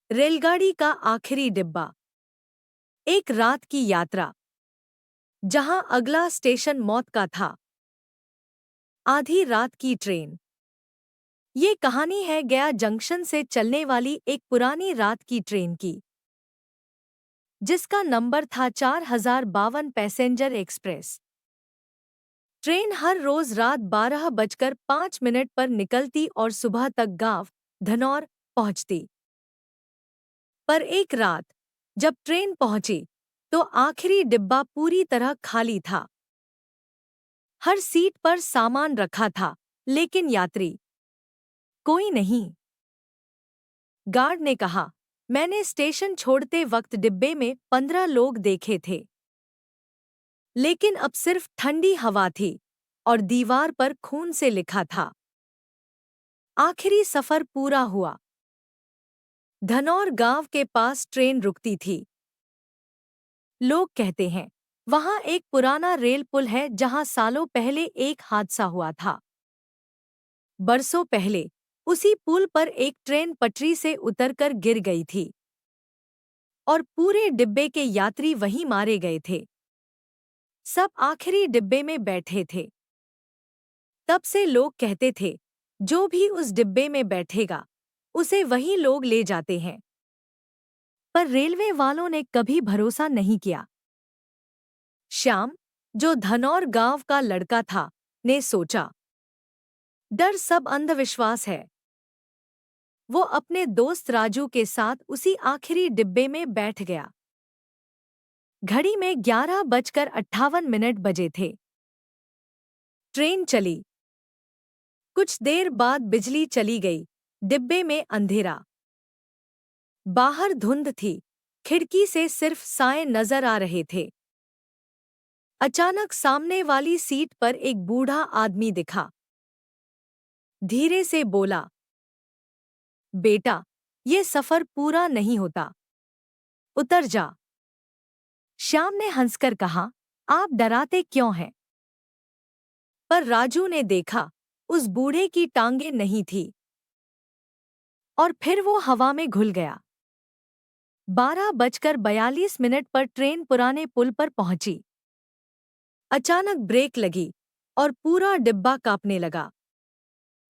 रेलगाड़ी का आखिरी डिब्बा। एक रात की यात्रा जहां अगला स्टेशन मौत का था। आधी रात की ट्रेन। ये कहानी है गया जंक्शन से चलने वाली एक पुरानी रात की ट्रेन की, जिसका नंबर था 4052 पैसेंजर एक्सप्रेस। ट्रेन हर रोज रात 12:05 पर निकलती और सुबह तक गांव धनौर पहुंचती। पर एक रात जब ट्रेन पहुंची तो आखिरी डिब्बा पूरी तरह खाली था। हर सीट पर सामान रखा था, लेकिन यात्री कोई नहीं। गार्ड ने कहा, मैंने स्टेशन छोड़ते वक्त डिब्बे में 15 लोग देखे थे, लेकिन अब सिर्फ ठंडी हवा थी और दीवार पर खून से लिखा था, आखिरी सफर पूरा हुआ। धनौर गांव के पास ट्रेन रुकती थी। लोग कहते हैं वहां एक पुराना रेल पुल है जहां सालों पहले एक हादसा हुआ था। बरसों पहले उसी पुल पर एक ट्रेन पटरी से उतरकर गिर गई थी और पूरे डिब्बे के यात्री वहीं मारे गए थे। सब आखिरी डिब्बे में बैठे थे। तब से लोग कहते थे, जो भी उस डिब्बे में बैठेगा उसे वही लोग ले जाते हैं। पर रेलवे वालों ने कभी भरोसा नहीं किया। श्याम, जो धनौर गांव का लड़का था, ने सोचा, डर सब अंधविश्वास है। वो अपने दोस्त राजू के साथ उसी आखिरी डिब्बे में बैठ गया। घड़ी में 11:58 बजे थे। ट्रेन चली। कुछ देर बाद बिजली चली गई। डिब्बे में अंधेरा। बाहर धुंध थी। खिड़की से सिर्फ साए नजर आ रहे थे। अचानक सामने वाली सीट पर एक बूढ़ा आदमी दिखा। धीरे से बोला, बेटा, ये सफर पूरा नहीं होता, उतर जा। श्याम ने हंसकर कहा, आप डराते क्यों हैं? पर राजू ने देखा, उस बूढ़े की टांगें नहीं थी और फिर वो हवा में घुल गया। 12:42 पर ट्रेन पुराने पुल पर पहुंची। अचानक ब्रेक लगी और पूरा डिब्बा कांपने लगा।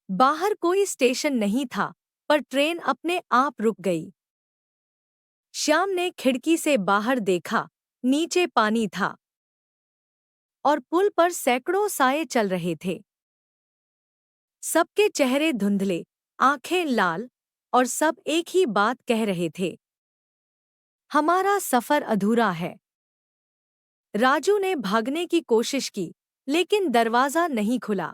बाहर कोई स्टेशन नहीं था, पर ट्रेन अपने आप रुक गई। श्याम ने खिड़की से बाहर देखा, नीचे पानी था और पुल पर सैकड़ों साए चल रहे थे। सबके चेहरे धुंधले, आंखें लाल, और सब एक ही बात कह रहे थे, हमारा सफर अधूरा है। राजू ने भागने की कोशिश की, लेकिन दरवाजा नहीं खुला।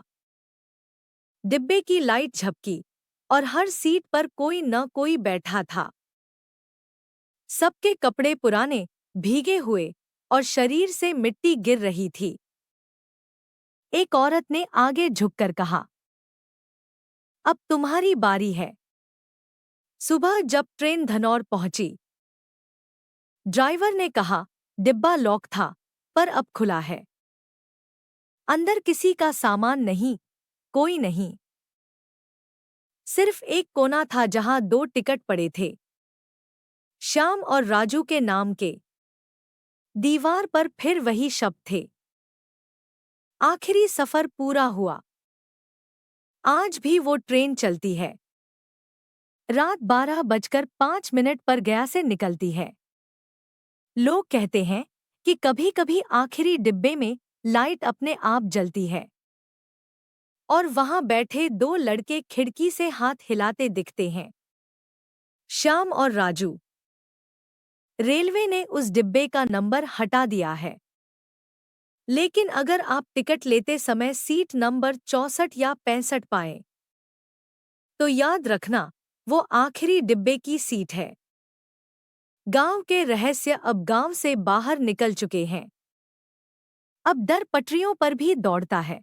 डिब्बे की लाइट झपकी और हर सीट पर कोई न कोई बैठा था। सबके कपड़े पुराने, भीगे हुए और शरीर से मिट्टी गिर रही थी। एक औरत ने आगे झुककर कहा, अब तुम्हारी बारी है। सुबह जब ट्रेन धनौर पहुंची, ड्राइवर ने कहा, डिब्बा लॉक था, पर अब खुला है। अंदर किसी का सामान नहीं, कोई नहीं। सिर्फ एक कोना था जहां 2 टिकट पड़े थे, श्याम और राजू के नाम के। दीवार पर फिर वही शब्द थे, आखिरी सफर पूरा हुआ। आज भी वो ट्रेन चलती है। रात 12:05 पर गया से निकलती है। लोग कहते हैं कि कभी-कभी आखिरी डिब्बे में लाइट अपने आप जलती है और वहां बैठे 2 लड़के खिड़की से हाथ हिलाते दिखते हैं। श्याम और राजू। रेलवे ने उस डिब्बे का नंबर हटा दिया है, लेकिन अगर आप टिकट लेते समय सीट नंबर 64 या 65 पाएं, तो याद रखना, वो आखिरी डिब्बे की सीट है। गांव के रहस्य अब गांव से बाहर निकल चुके हैं। अब डर पटरियों पर भी दौड़ता है।